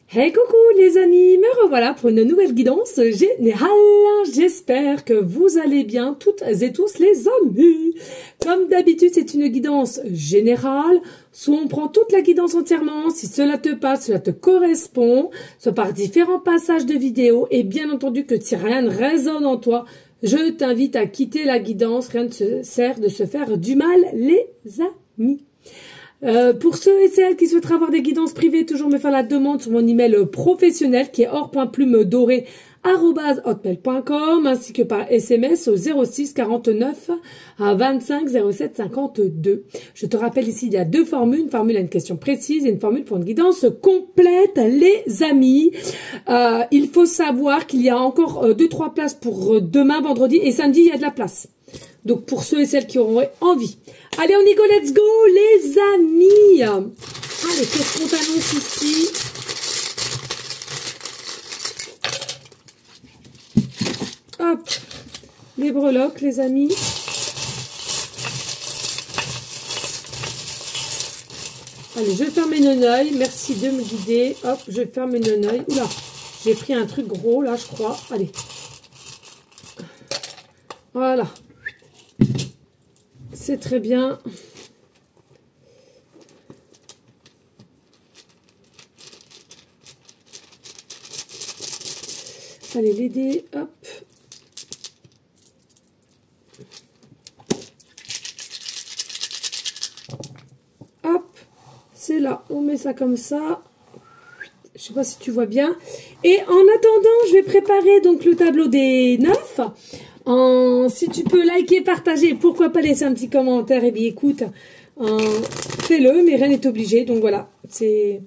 Hey coucou les amis, me revoilà pour une nouvelle guidance générale. J'espère que vous allez bien toutes et tous les amis. Comme d'habitude, c'est une guidance générale. Soit on prend toute la guidance entièrement, si cela te parle, cela te correspond, soit par différents passages de vidéos. Et bien entendu que si rien ne résonne en toi, je t'invite à quitter la guidance. Rien ne sert de se faire du mal les amis. Pour ceux et celles qui souhaiteraient avoir des guidances privées, toujours me faire la demande sur mon email professionnel qui est or.plume-doré@hotmail.com ainsi que par SMS au 06 49 25 07 52. Je te rappelle ici, il y a deux formules. Une formule à une question précise et une formule pour une guidance complète, les amis. Il faut savoir qu'il y a encore 2-3 places pour demain, vendredi et samedi, il y a de la place. Donc, pour ceux et celles qui auront envie. Allez, on y go, let's go, les amis. Allez, qu'est-ce qu'on t'annonce ici? Hop, les breloques, les amis. Allez, je ferme mes non-œils. Merci de me guider. Hop, je ferme mes non-œils. Oula, j'ai pris un truc gros, là, je crois. Allez. Voilà. C'est très bien. Allez, les dés, hop. Hop, c'est là. On met ça comme ça. Je sais pas si tu vois bien. Et en attendant, je vais préparer donc le tableau des 9. Si tu peux liker, partager, pourquoi pas laisser un petit commentaire, et bien écoute, fais-le, mais rien n'est obligé, donc voilà, c'est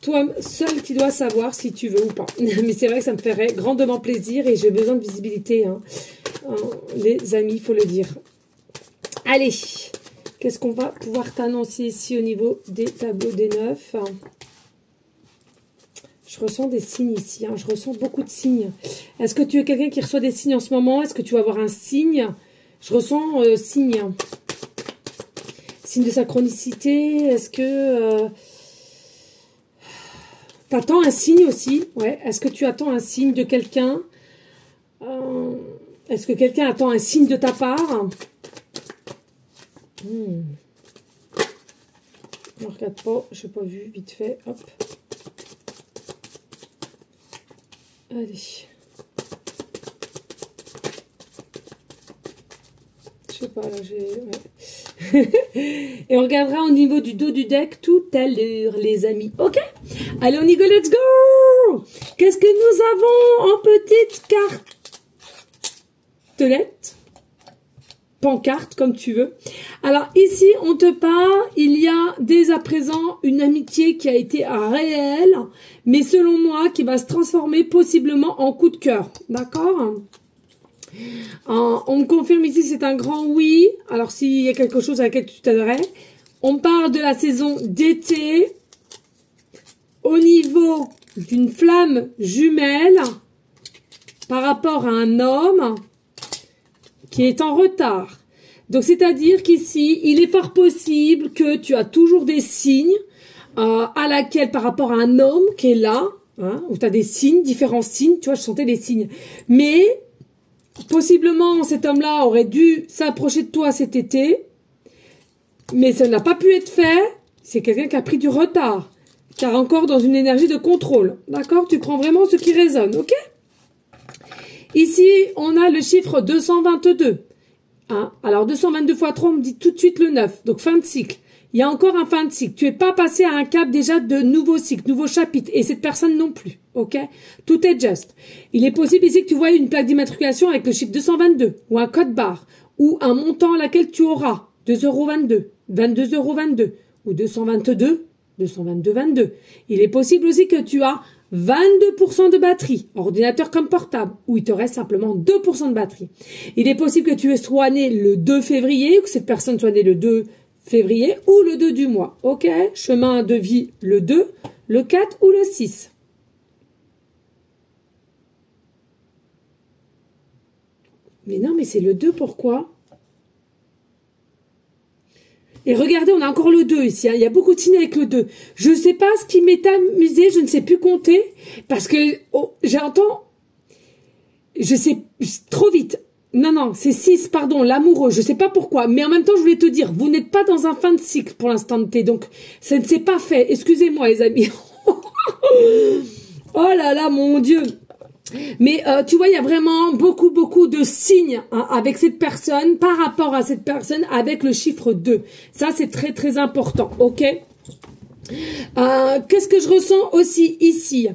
toi seul qui dois savoir si tu veux ou pas, mais c'est vrai que ça me ferait grandement plaisir, et j'ai besoin de visibilité, les amis, il faut le dire. Allez, qu'est-ce qu'on va pouvoir t'annoncer ici au niveau des tableaux des 9? Je ressens des signes ici, je ressens beaucoup de signes. Est-ce que tu es quelqu'un qui reçoit des signes en ce moment? Est-ce que tu vas avoir un signe? Je ressens signe. Signe de synchronicité. Est-ce que tu attends un signe aussi? Ouais. Est-ce que tu attends un signe de quelqu'un? Est-ce que quelqu'un attend un signe de ta part? Ne regarde pas, je n'ai pas vu, vite fait. Hop. Allez. Je sais pas, là, ouais. Et on regardera au niveau du dos du deck tout à l'heure, les amis. Ok? Allez, on y go, let's go! Qu'est-ce que nous avons en petite cartelette? Pancarte, comme tu veux. Alors, ici, on te parle, il y a dès à présent une amitié qui a été réelle, mais selon moi, qui va se transformer possiblement en coup de cœur. D'accord? On me confirme ici, c'est un grand oui. Alors, s'il y a quelque chose à laquelle tu t'aimerais. On parle de la saison d'été au niveau d'une flamme jumelle par rapport à un homme qui est en retard. Donc, c'est-à-dire qu'ici, il est fort possible que tu as toujours des signes à laquelle, par rapport à un homme qui est là, où tu as des signes, différents signes, tu vois, je sentais des signes. Mais, possiblement, cet homme-là aurait dû s'approcher de toi cet été, mais ça n'a pas pu être fait. C'est quelqu'un qui a pris du retard, car encore dans une énergie de contrôle. D'accord? Tu prends vraiment ce qui résonne, ok? Ici, on a le chiffre 222. Alors, 222 x 3, on me dit tout de suite le 9. Donc, fin de cycle. Il y a encore un fin de cycle. Tu n'es pas passé à un cap déjà de nouveau cycle, nouveau chapitre. Et cette personne non plus. Ok? Tout est juste. Il est possible ici que tu vois une plaque d'immatriculation avec le chiffre 222 ou un code barre ou un montant à laquelle tu auras 2,22 €, 22,22 € ou 222, 222,22. Il est possible aussi que tu as 22% de batterie, ordinateur comme portable, où il te reste simplement 2% de batterie. Il est possible que tu sois né le 2 février, ou que cette personne soit née le 2 février, ou le 2 du mois. Ok? Chemin de vie le 2, le 4 ou le 6. Mais non, mais c'est le 2, pourquoi? Et regardez, on a encore le 2 ici. Hein. Il y a beaucoup de signes avec le 2. Je ne sais pas ce qui m'est amusé. Je ne sais plus compter. Parce que j'entends... Je sais trop vite. Non, non, c'est 6, pardon, l'amoureux. Je ne sais pas pourquoi. Mais en même temps, je voulais te dire, vous n'êtes pas dans un fin de cycle pour l'instant T. Donc, ça ne s'est pas fait. Excusez-moi, les amis. Oh là là, mon Dieu. Mais tu vois, il y a vraiment beaucoup de signes hein, avec cette personne, par rapport à cette personne, avec le chiffre 2. Ça, c'est très important, ok? Qu'est-ce que je ressens aussi ici?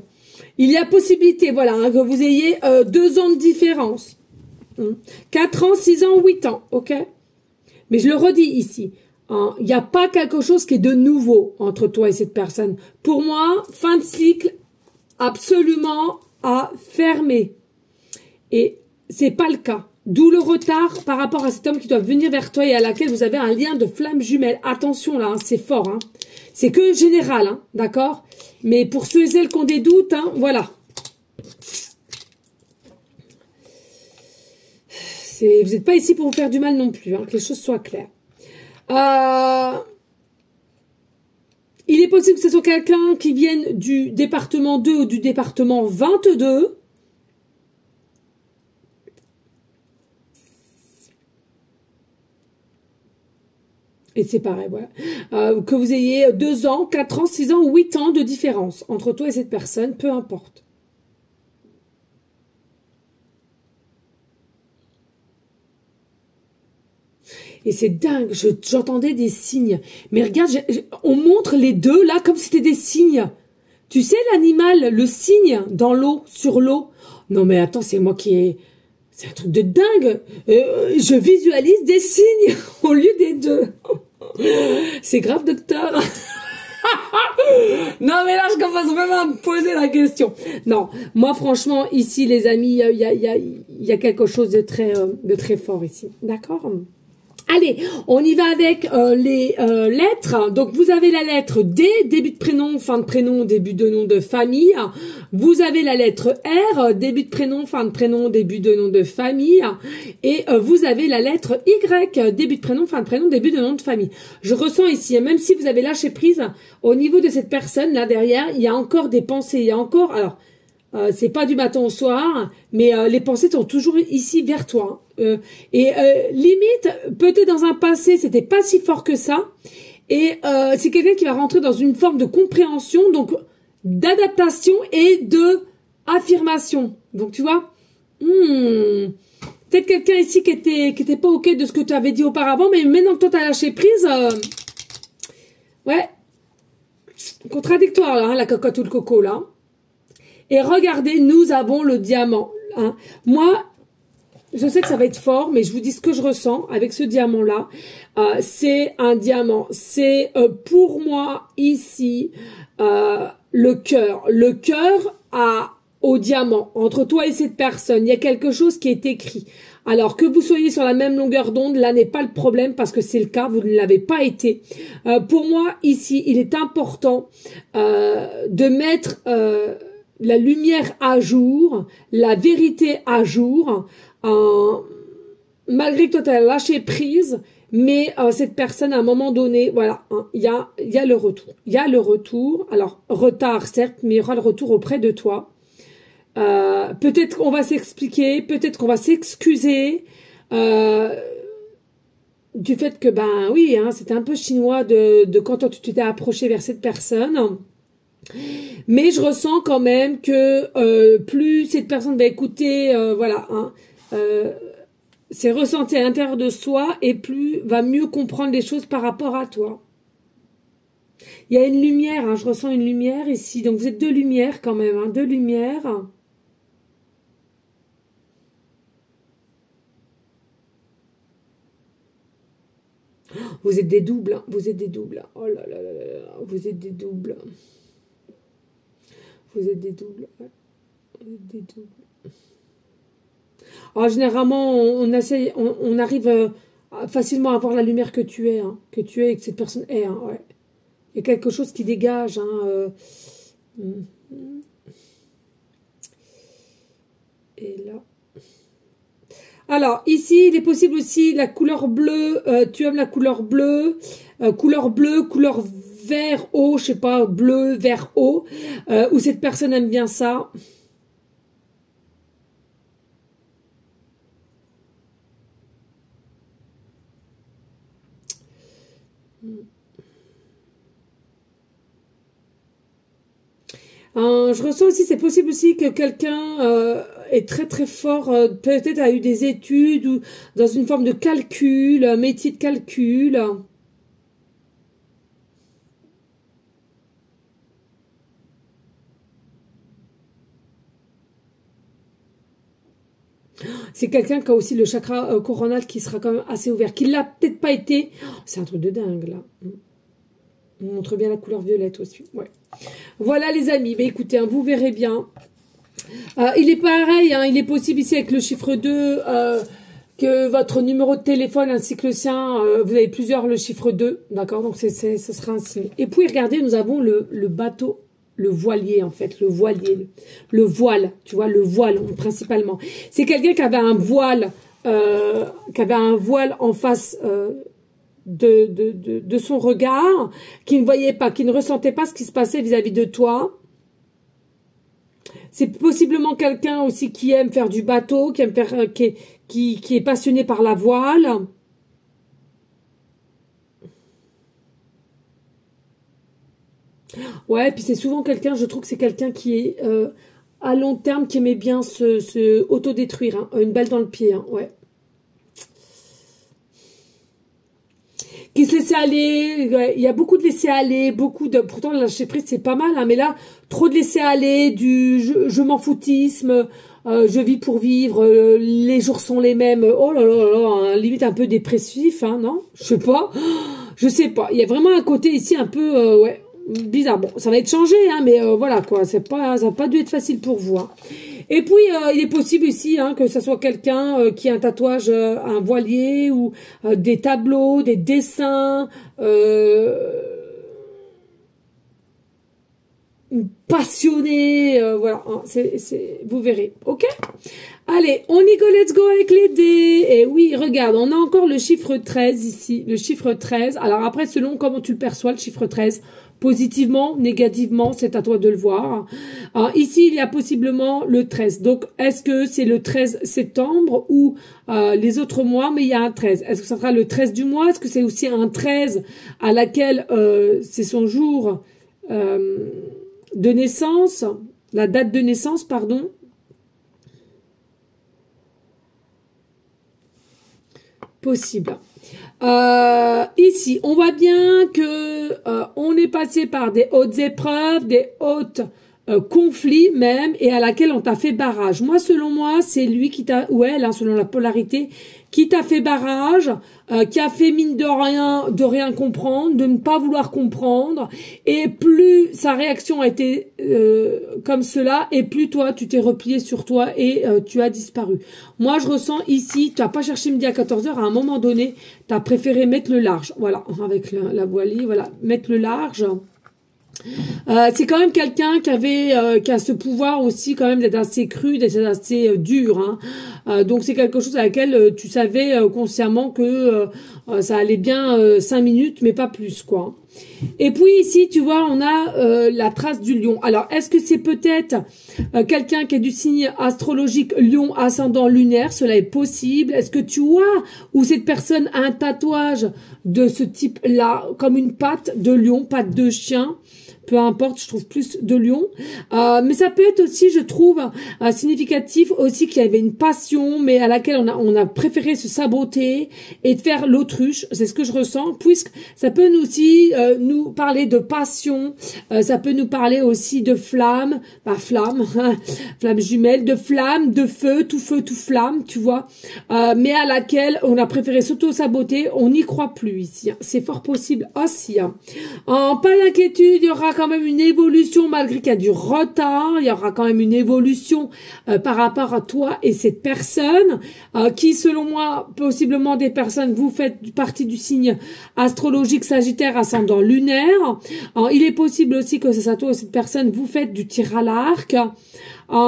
Il y a possibilité, voilà, hein, que vous ayez 2 ans de différence. 4 ans, 6 ans, 8 ans, ok? Mais je le redis ici, hein, il n'y a pas quelque chose qui est de nouveau entre toi et cette personne. Pour moi, fin de cycle, absolument à fermer. Et c'est pas le cas. D'où le retard par rapport à cet homme qui doit venir vers toi et à laquelle vous avez un lien de flamme jumelle. Attention là, hein, c'est fort. Hein. C'est que général, hein, d'accord? Mais pour ceux et celles qui ont des doutes, hein, voilà. Vous n'êtes pas ici pour vous faire du mal non plus, hein, que les choses soient claires. Il est possible que ce soit quelqu'un qui vienne du département 2 ou du département 22. Et c'est pareil, voilà. Que vous ayez 2 ans, 4 ans, 6 ans ou 8 ans de différence entre toi et cette personne, peu importe. Et c'est dingue, j'entendais des signes. Mais regarde, on montre les deux là comme si c'était des signes. Tu sais l'animal, le cygne dans l'eau, sur l'eau. Non mais attends, c'est moi qui ai... C'est un truc de dingue. Je visualise des signes au lieu des deux. C'est grave, docteur. Non mais là je commence vraiment à me poser la question. Non, moi franchement ici les amis, il y a quelque chose de très fort ici. D'accord ? Allez, on y va avec les lettres. Donc, vous avez la lettre D, début de prénom, fin de prénom, début de nom de famille. Vous avez la lettre R, début de prénom, fin de prénom, début de nom de famille. Et vous avez la lettre Y, début de prénom, fin de prénom, début de nom de famille. Je ressens ici, même si vous avez lâché prise, au niveau de cette personne, là derrière, il y a encore des pensées. Il y a encore... Alors, c'est pas du matin au soir, mais les pensées sont toujours ici vers toi. Limite, peut-être dans un passé, c'était pas si fort que ça. Et c'est quelqu'un qui va rentrer dans une forme de compréhension, donc d'adaptation et de affirmation. Donc tu vois, peut-être quelqu'un ici qui était pas ok de ce que tu avais dit auparavant, mais maintenant que toi t'as lâché prise, ouais, contradictoire là, hein, la cocotte ou le coco là. Et regardez, nous avons le diamant. Hein. Moi, je sais que ça va être fort, mais je vous dis ce que je ressens avec ce diamant-là. C'est un diamant. C'est pour moi ici le cœur. Le cœur au diamant. Entre toi et cette personne, il y a quelque chose qui est écrit. Alors que vous soyez sur la même longueur d'onde, là n'est pas le problème parce que c'est le cas, vous ne l'avez pas été. Pour moi, ici, il est important de mettre... la lumière à jour, la vérité à jour, malgré que toi tu as lâché prise, mais cette personne à un moment donné, voilà, il y a le retour. Il y a le retour, alors retard certes, mais il y aura le retour auprès de toi. Peut-être qu'on va s'expliquer, peut-être qu'on va s'excuser du fait que, ben oui, hein, c'était un peu chinois de quand toi tu t'étais approché vers cette personne. Mais je ressens quand même que plus cette personne va écouter, voilà, hein, ses ressentis à l'intérieur de soi et plus va mieux comprendre les choses par rapport à toi. Il y a une lumière, hein, je ressens une lumière ici. Donc vous êtes 2 lumières quand même, hein, 2 lumières. Vous êtes des doubles, hein, vous êtes des doubles. Oh là là là là, vous êtes des doubles. Vous êtes des doubles. Ouais. Vous êtes des doubles. Alors, généralement, on arrive facilement à voir la lumière que tu es, hein, et que cette personne est. Hein, ouais. Il y a quelque chose qui dégage. Hein, Et là. Alors, ici, il est possible aussi la couleur bleue, tu aimes la couleur bleue, couleur vert eau, je sais pas, bleu, vert eau, ou cette personne aime bien ça. Je ressens aussi, c'est possible aussi que quelqu'un est très très fort, peut-être a eu des études ou dans une forme de calcul, un métier de calcul. C'est quelqu'un qui a aussi le chakra coronal qui sera quand même assez ouvert, qui l'a peut-être pas été. Oh, c'est un truc de dingue là. On montre bien la couleur violette aussi. Ouais. Voilà les amis, mais écoutez, hein, vous verrez bien. Il est pareil, hein, il est possible ici avec le chiffre 2 que votre numéro de téléphone ainsi que le sien, vous avez plusieurs le chiffre 2, d'accord? Donc ce sera un signe. Et puis regardez, nous avons le bateau, le voilier en fait, le voilier, le voile, tu vois, le voile principalement. C'est quelqu'un qui avait un voile en face de son regard, qui ne voyait pas, qui ne ressentait pas ce qui se passait vis-à-vis de toi. C'est possiblement quelqu'un aussi qui aime faire du bateau, qui aime faire, qui est passionné par la voile. Ouais, puis c'est souvent quelqu'un, je trouve que c'est quelqu'un qui est à long terme, qui aimait bien se autodétruire, hein, une balle dans le pied, hein, ouais. Qui se laissait aller, ouais, il y a beaucoup de laisser aller, pourtant le lâcher prise c'est pas mal, hein, mais là, trop de laisser aller, du je m'en foutisme, je vis pour vivre, les jours sont les mêmes, oh là là là, hein, limite un peu dépressif, hein, non? Je sais pas, il y a vraiment un côté ici un peu, ouais, bizarre, bon, ça va être changé, hein, mais voilà, quoi, ça va pas dû être facile pour vous, hein. Et puis, il est possible ici hein, que ce soit quelqu'un qui a un tatouage, un voilier ou des tableaux, des dessins, passionné, voilà, hein, vous verrez, ok? Allez, on y go, let's go avec les dés. Et oui, regarde, on a encore le chiffre 13 ici, le chiffre 13. Alors après, selon comment tu le perçois, le chiffre 13, positivement, négativement, c'est à toi de le voir. Alors, ici, il y a possiblement le 13. Donc, est-ce que c'est le 13 septembre ou les autres mois, mais il y a un 13? Est-ce que ça sera le 13 du mois? Est-ce que c'est aussi un 13 à laquelle c'est son jour de naissance, la date de naissance, pardon? Possible. Ici, on voit bien que on est passé par des hautes épreuves, des hautes conflits même, et à laquelle on t'a fait barrage. Moi, selon moi, c'est lui qui t'a, ou elle, hein, selon la polarité, qui t'a fait barrage, qui a fait mine de rien comprendre, de ne pas vouloir comprendre, et plus sa réaction a été comme cela, et plus toi, tu t'es replié sur toi et tu as disparu. Moi, je ressens ici, tu n'as pas cherché midi à 14 h, à un moment donné, tu as préféré mettre le large, voilà, avec la voilie, voilà, mettre le large. C'est quand même quelqu'un qui a ce pouvoir aussi quand même d'être assez cru, d'être assez dur, hein. Donc c'est quelque chose à laquelle tu savais consciemment que ça allait bien 5 minutes, mais pas plus, quoi. Et puis ici, tu vois, on a la trace du lion. Alors, est-ce que c'est peut-être quelqu'un qui est du signe astrologique lion ascendant lunaire? Cela est possible. Est-ce que tu vois où cette personne a un tatouage de ce type-là, comme une patte de lion, patte de chien? Peu importe, je trouve plus de lion. Mais ça peut être aussi, je trouve, significatif aussi qu'il y avait une passion, mais à laquelle on a préféré se saboter et de faire l'autruche. C'est ce que je ressens, puisque ça peut nous aussi nous parler de passion. Ça peut nous parler aussi de flamme, pas flamme, flamme jumelle, de flamme, de feu, tout flamme, tu vois. Mais à laquelle on a préféré s'auto-saboter. On n'y croit plus ici. Hein. C'est fort possible aussi. Hein. Pas d'inquiétude, il y aura quand même une évolution malgré qu'il y a du retard, il y aura quand même une évolution par rapport à toi et cette personne qui selon moi possiblement des personnes vous faites partie du signe astrologique Sagittaire ascendant lunaire. Alors, il est possible aussi que ça soit toi et cette personne vous faites du tir à l'arc.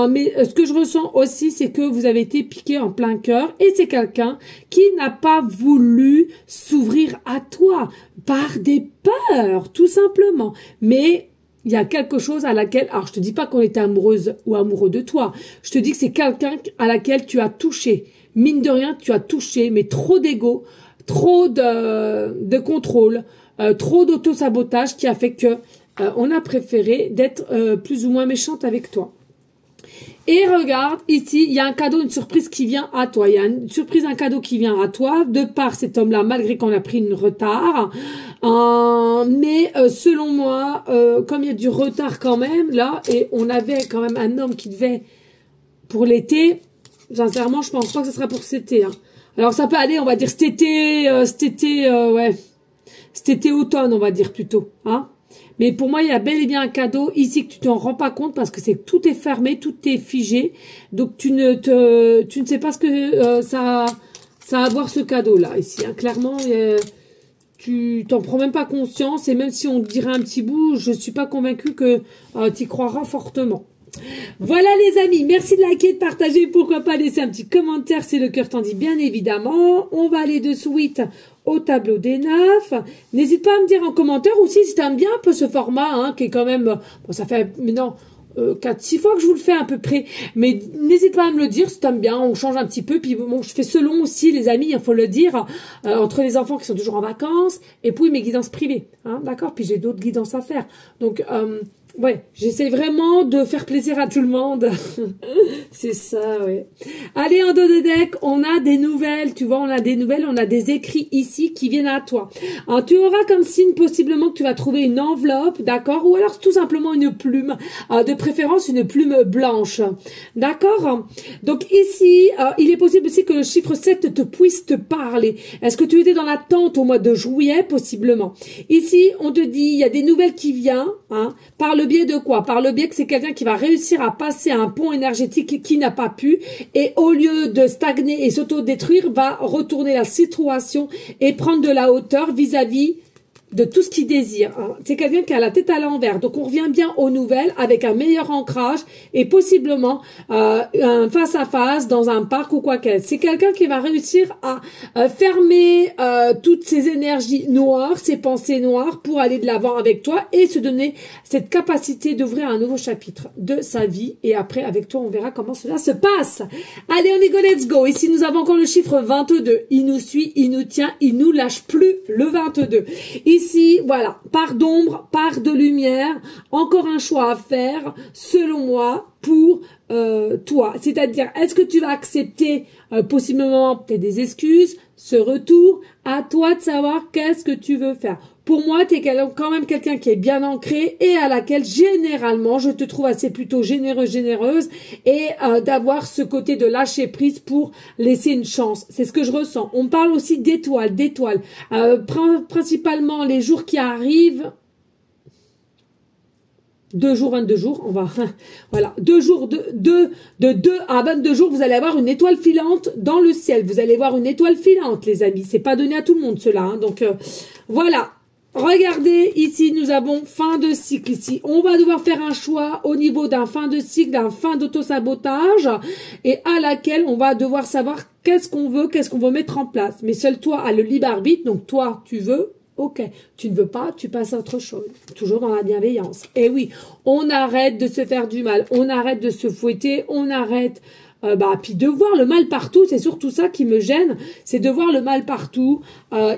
Mais ce que je ressens aussi, c'est que vous avez été piqué en plein cœur et c'est quelqu'un qui n'a pas voulu s'ouvrir à toi par des peurs, tout simplement. Mais il y a quelque chose à laquelle, alors je te dis pas qu'on était amoureuse ou amoureux de toi, je te dis que c'est quelqu'un à laquelle tu as touché. Mine de rien, tu as touché, mais trop d'ego, trop de contrôle, trop d'auto-sabotage qui a fait que on a préféré d'être plus ou moins méchante avec toi. Et regarde, ici, il y a un cadeau, une surprise qui vient à toi. Il y a une surprise, un cadeau qui vient à toi, de par cet homme-là, malgré qu'on a pris une retard. Mais selon moi, comme il y a du retard quand même, là, et on avait quand même un homme qui devait, pour l'été, sincèrement, je pense pas que ce sera pour cet été. Hein. Alors ça peut aller, on va dire cet été, ouais, cet été automne, on va dire plutôt. Hein. Mais pour moi, il y a bel et bien un cadeau ici que tu t'en rends pas compte parce que c'est tout est fermé, tout est figé. Donc tu ne sais pas ce que ça va avoir ce cadeau là ici. Hein. Clairement, tu t'en prends même pas conscience et même si on te dirait un petit bout, je suis pas convaincue que tu y croiras fortement. Voilà les amis, merci de liker, de partager, pourquoi pas laisser un petit commentaire si le cœur t'en dit bien évidemment. On va aller de suite au tableau des 9. N'hésite pas à me dire en commentaire aussi si t'aimes bien un peu ce format hein, qui est quand même, bon ça fait maintenant 4-6 fois que je vous le fais à peu près, mais n'hésite pas à me le dire si t'aimes bien, on change un petit peu, puis bon je fais selon aussi les amis, il faut le dire, entre les enfants qui sont toujours en vacances et puis mes guidances privées, hein, d'accord, puis j'ai d'autres guidances à faire, donc ouais, j'essaie vraiment de faire plaisir à tout le monde. C'est ça, ouais. Allez, en dos de deck, on a des nouvelles, tu vois, on a des nouvelles, on a des écrits ici qui viennent à toi. Alors, tu auras comme signe possiblement que tu vas trouver une enveloppe, d'accord, ou alors tout simplement une plume, de préférence une plume blanche, d'accord. Donc ici, il est possible aussi que le chiffre 7 te puisse te parler. Est-ce que tu étais dans l'attente au mois de juillet, possiblement. Ici, on te dit, il y a des nouvelles qui viennent, hein, par le biais de quoi? Par le biais que c'est quelqu'un qui va réussir à passer un pont énergétique qui n'a pas pu et au lieu de stagner et s'auto-détruire, va retourner la situation et prendre de la hauteur vis-à-vis de tout ce qu'il désire. Hein. C'est quelqu'un qui a la tête à l'envers. Donc, on revient bien aux nouvelles avec un meilleur ancrage et possiblement un face-à-face dans un parc ou quoi qu'elle. C'est quelqu'un qui va réussir à fermer toutes ses énergies noires, ses pensées noires pour aller de l'avant avec toi et se donner cette capacité d'ouvrir un nouveau chapitre de sa vie. Et après, avec toi, on verra comment cela se passe. Allez, on y go, let's go. Ici, nous avons encore le chiffre 22. Il nous suit, il nous tient, il nous lâche plus le 22. Ici, voilà, part d'ombre, part de lumière, encore un choix à faire, selon moi, pour toi. C'est-à-dire, est-ce que tu vas accepter possiblement peut-être des excuses, ce retour, à toi de savoir qu'est-ce que tu veux faire. Pour moi, tu es quand même quelqu'un qui est bien ancré et à laquelle, généralement, je te trouve assez plutôt généreuse et d'avoir ce côté de lâcher prise pour laisser une chance. C'est ce que je ressens. On parle aussi d'étoiles. Principalement, les jours qui arrivent, 2 jours, 22 jours, on va, voilà, 2 jours, de 2 à 22 jours, vous allez avoir une étoile filante dans le ciel. Vous allez voir une étoile filante, les amis. C'est pas donné à tout le monde, cela, hein. Donc, voilà. Regardez, ici, nous avons fin de cycle ici. On va devoir faire un choix au niveau d'un fin de cycle, d'un fin d'auto-sabotage et à laquelle on va devoir savoir qu'est-ce qu'on veut mettre en place. Mais seul toi a le libre arbitre, donc toi, tu veux, ok. Tu ne veux pas, tu passes à autre chose. Toujours dans la bienveillance. Et oui, on arrête de se faire du mal, on arrête de se fouetter, on arrête... puis de voir le mal partout, c'est surtout ça qui me gêne, c'est de voir le mal partout.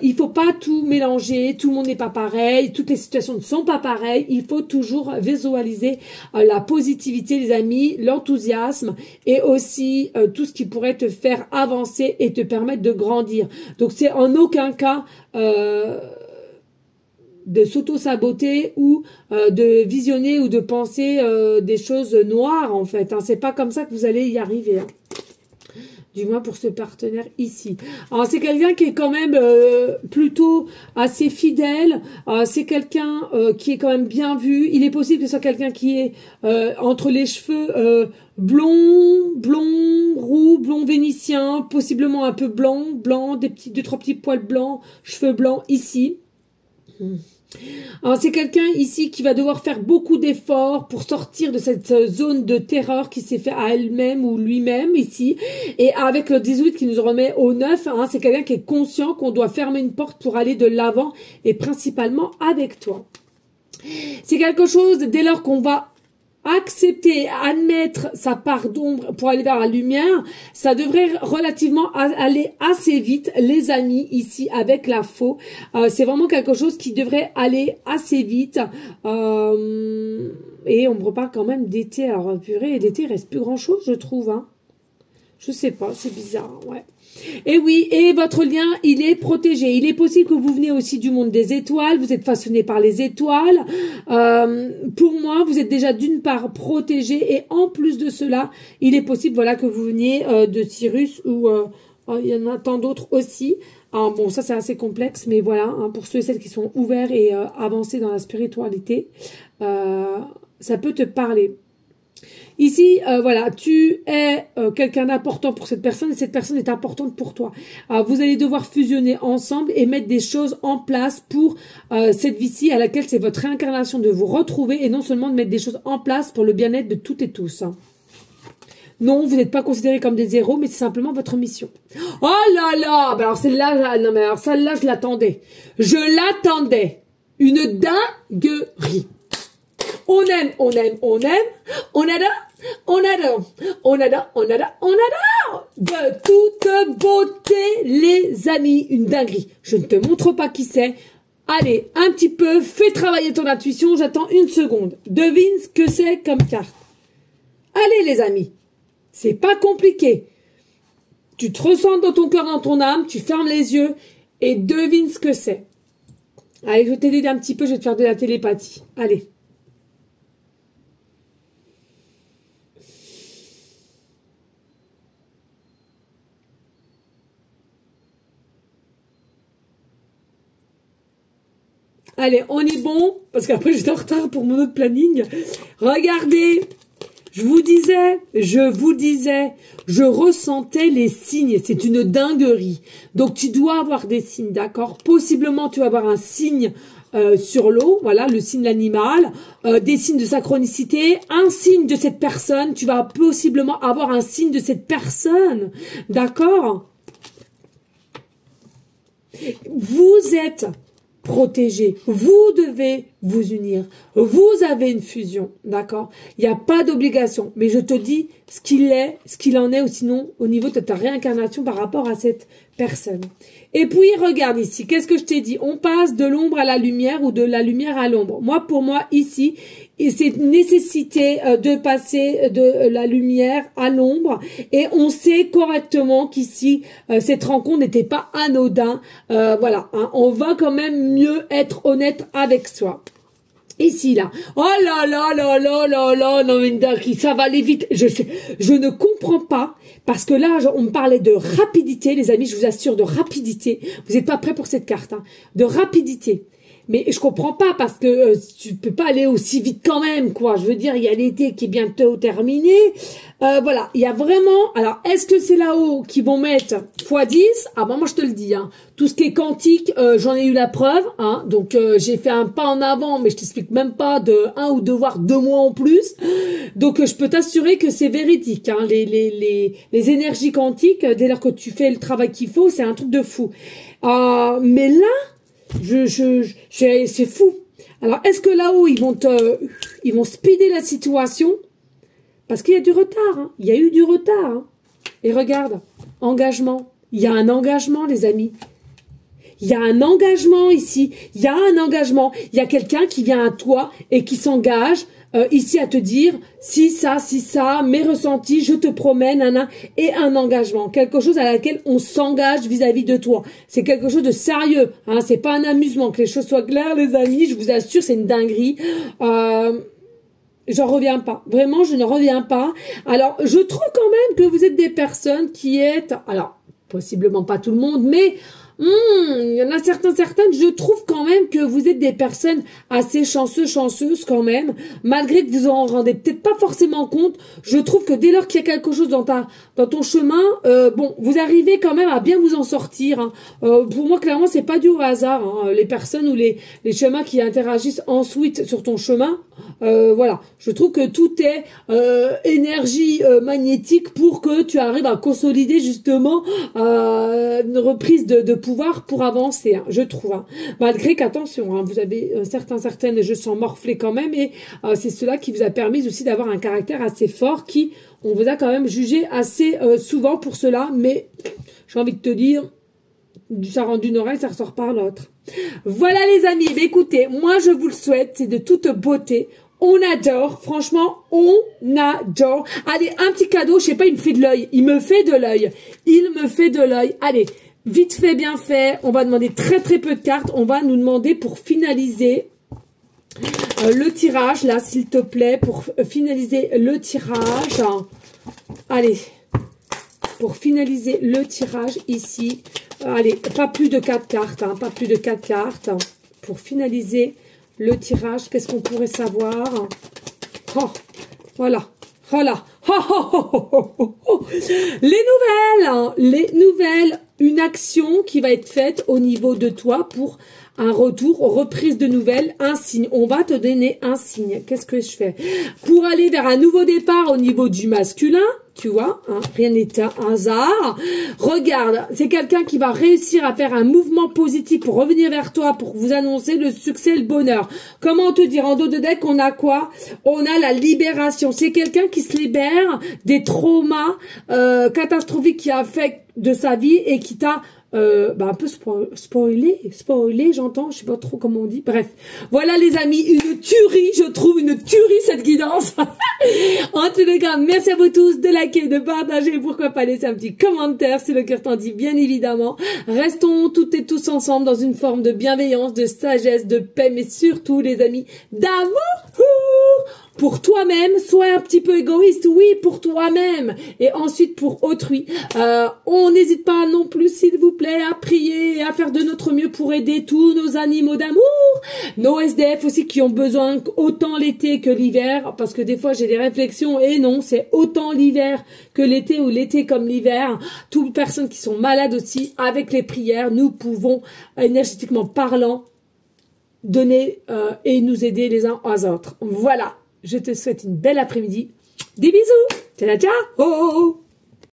Il faut pas tout mélanger, tout le monde n'est pas pareil, toutes les situations ne sont pas pareilles. Il faut toujours visualiser la positivité, les amis, l'enthousiasme et aussi tout ce qui pourrait te faire avancer et te permettre de grandir. Donc c'est en aucun cas de s'auto-saboter ou de visionner ou de penser des choses noires en fait. Hein. C'est pas comme ça que vous allez y arriver. Hein. Du moins pour ce partenaire ici. Alors c'est quelqu'un qui est quand même plutôt assez fidèle. C'est quelqu'un qui est quand même bien vu. Il est possible que ce soit quelqu'un qui est entre les cheveux blond, roux, blond vénitien, possiblement un peu blanc, des petits 2-3 petits poils blancs, cheveux blancs ici. Alors c'est quelqu'un ici qui va devoir faire beaucoup d'efforts pour sortir de cette zone de terreur qui s'est fait à elle-même ou lui-même ici. Et avec le 18 qui nous remet au 9, hein, c'est quelqu'un qui est conscient qu'on doit fermer une porte pour aller de l'avant et principalement avec toi. C'est quelque chose, dès lors qu'on va accepter, admettre sa part d'ombre pour aller vers la lumière, ça devrait relativement aller assez vite, les amis, ici, avec la faux. C'est vraiment quelque chose qui devrait aller assez vite. Et on me reparle quand même d'été. Alors, purée, l'été, il reste plus grand-chose, je trouve. Hein. Je sais pas, c'est bizarre, ouais. Et oui, et votre lien, il est protégé. Il est possible que vous venez aussi du monde des étoiles. Vous êtes façonné par les étoiles. Pour moi, vous êtes déjà d'une part protégé. Et en plus de cela, il est possible, voilà, que vous veniez de Cyrus ou il y en a tant d'autres aussi. Alors, bon, ça c'est assez complexe, mais voilà, hein, pour ceux et celles qui sont ouverts et avancés dans la spiritualité, ça peut te parler. Ici, voilà, tu es quelqu'un d'important pour cette personne et cette personne est importante pour toi. Vous allez devoir fusionner ensemble et mettre des choses en place pour cette vie-ci à laquelle c'est votre réincarnation de vous retrouver et non seulement de mettre des choses en place pour le bien-être de toutes et tous. Hein. Non, vous n'êtes pas considérés comme des héros, mais c'est simplement votre mission. Oh là là, ben alors celle-là, non mais alors celle-là, je l'attendais. Je l'attendais. Une dinguerie. On aime, on aime, on aime, on adore, on adore, on adore, on adore, on adore. De toute beauté, les amis, une dinguerie. Je ne te montre pas qui c'est. Allez, un petit peu, fais travailler ton intuition, j'attends une seconde. Devine ce que c'est comme carte. Allez les amis, c'est pas compliqué. Tu te ressens dans ton cœur, dans ton âme, tu fermes les yeux et devine ce que c'est. Allez, je vais t'aider un petit peu, je vais te faire de la télépathie. Allez. Allez, on est bon, parce qu'après j'étais en retard pour mon autre planning. Regardez, je vous disais, je ressentais les signes, c'est une dinguerie. Donc tu dois avoir des signes, d'accord? Possiblement tu vas avoir un signe sur l'eau, voilà, le signe de l'animal, des signes de synchronicité, un signe de cette personne, tu vas possiblement avoir un signe de cette personne, d'accord? Vous êtes protégé. Vous devez vous unir. Vous avez une fusion, d'accord? Il n'y a pas d'obligation, mais je te dis ce qu'il est, ce qu'il en est, ou sinon au niveau de ta réincarnation par rapport à cette personne. Et puis, regarde ici, qu'est-ce que je t'ai dit? On passe de l'ombre à la lumière ou de la lumière à l'ombre. Moi, pour moi, ici, c'est une nécessité de passer de la lumière à l'ombre. Et on sait correctement qu'ici, cette rencontre n'était pas anodin. Voilà, hein, on va quand même mieux être honnête avec soi. Ici, là. Oh là là là là là là, non mais ça va aller vite. Je ne comprends pas, parce que là, on me parlait de rapidité, les amis, je vous assure, de rapidité. Vous n'êtes pas prêts pour cette carte, hein, de rapidité. Mais je comprends pas, parce que tu peux pas aller aussi vite quand même, quoi. Je veux dire, il y a l'été qui est bientôt terminé. Voilà, il y a vraiment... Alors, est-ce que c'est là-haut qu'ils vont mettre x10? Ah ben moi, je te le dis, hein. Tout ce qui est quantique, j'en ai eu la preuve, hein. Donc, j'ai fait un pas en avant, mais je t'explique même pas de 1 ou 2, voire 2 mois en plus. Donc, je peux t'assurer que c'est véridique, hein. Les énergies quantiques, dès lors que tu fais le travail qu'il faut, c'est un truc de fou. Mais là... c'est fou. Alors, est-ce que là-haut, ils vont speeder la situation? Parce qu'il y a du retard, hein. Il y a eu du retard, hein. Et regarde, engagement. Il y a un engagement, les amis. Il y a un engagement ici. Il y a un engagement. Il y a quelqu'un qui vient à toi et qui s'engage ici à te dire si ça, mes ressentis, je te promets, nana, et un engagement, quelque chose à laquelle on s'engage vis-à-vis de toi. C'est quelque chose de sérieux, hein, c'est pas un amusement, que les choses soient claires, les amis, je vous assure, c'est une dinguerie. J'en reviens pas. Vraiment, je ne reviens pas. Alors, je trouve quand même que vous êtes des personnes qui êtes, alors, possiblement pas tout le monde, mais Il y en a certaines, je trouve quand même que vous êtes des personnes assez chanceuses quand même, malgré que vous en rendez peut-être pas forcément compte. Je trouve que dès lors qu'il y a quelque chose dans ton chemin, bon, vous arrivez quand même à bien vous en sortir. Hein. Pour moi, clairement, c'est pas dû au hasard. Hein. Les personnes ou les chemins qui interagissent ensuite sur ton chemin, voilà. Je trouve que tout est énergie magnétique pour que tu arrives à consolider justement une reprise de pouvoir pour avancer, hein, je trouve. Hein. Malgré qu'attention, hein, vous avez certaines, je sens morflés quand même, et c'est cela qui vous a permis aussi d'avoir un caractère assez fort qui, on vous a quand même jugé assez souvent pour cela, mais j'ai envie de te dire, ça rentre d'une oreille, ça ressort par l'autre. Voilà les amis, mais écoutez, moi je vous le souhaite, c'est de toute beauté. On adore, franchement, on adore. Allez, un petit cadeau, je sais pas, il me fait de l'œil. Il me fait de l'œil. Il me fait de l'œil. Allez, vite fait, bien fait. On va demander très peu de cartes. On va nous demander pour finaliser le tirage, là, s'il te plaît, pour finaliser le tirage. Allez, pour finaliser le tirage ici. Allez, pas plus de 4 cartes, hein, pas plus de 4 cartes. Pour finaliser le tirage, qu'est-ce qu'on pourrait savoir? Oh, voilà, voilà. Oh, oh, oh, oh, oh, oh. Les nouvelles, hein, les nouvelles, une action qui va être faite au niveau de toi pour un retour, reprise de nouvelles, un signe. On va te donner un signe. Qu'est-ce que je fais? Pour aller vers un nouveau départ au niveau du masculin, tu vois, hein, rien n'est un hasard. Regarde, c'est quelqu'un qui va réussir à faire un mouvement positif pour revenir vers toi, pour vous annoncer le succès et le bonheur. Comment te dire, en dos de deck, on a quoi? On a la libération. C'est quelqu'un qui se libère des traumas catastrophiques qui a fait de sa vie et qui t'a un peu spoilé, j'entends, je sais pas trop comment on dit. Bref, voilà les amis, une tuerie, je trouve une tuerie cette guidance. En tous les cas, merci à vous tous de liker, de partager, pourquoi pas laisser un petit commentaire si le cœur t'en dit, bien évidemment. Restons toutes et tous ensemble dans une forme de bienveillance, de sagesse, de paix, mais surtout les amis, d'amour. Pour toi-même, sois un petit peu égoïste, oui, pour toi-même, et ensuite pour autrui. On n'hésite pas non plus, s'il vous plaît, à prier et à faire de notre mieux pour aider tous nos animaux d'amour, nos SDF aussi qui ont besoin autant l'été que l'hiver, parce que des fois j'ai des réflexions, et non, c'est autant l'hiver que l'été ou l'été comme l'hiver. Toutes les personnes qui sont malades aussi, avec les prières, nous pouvons, énergétiquement parlant, donner et nous aider les uns aux autres. Voilà. Je te souhaite une belle après-midi. Des bisous. Ciao, ciao. Oh, oh, oh.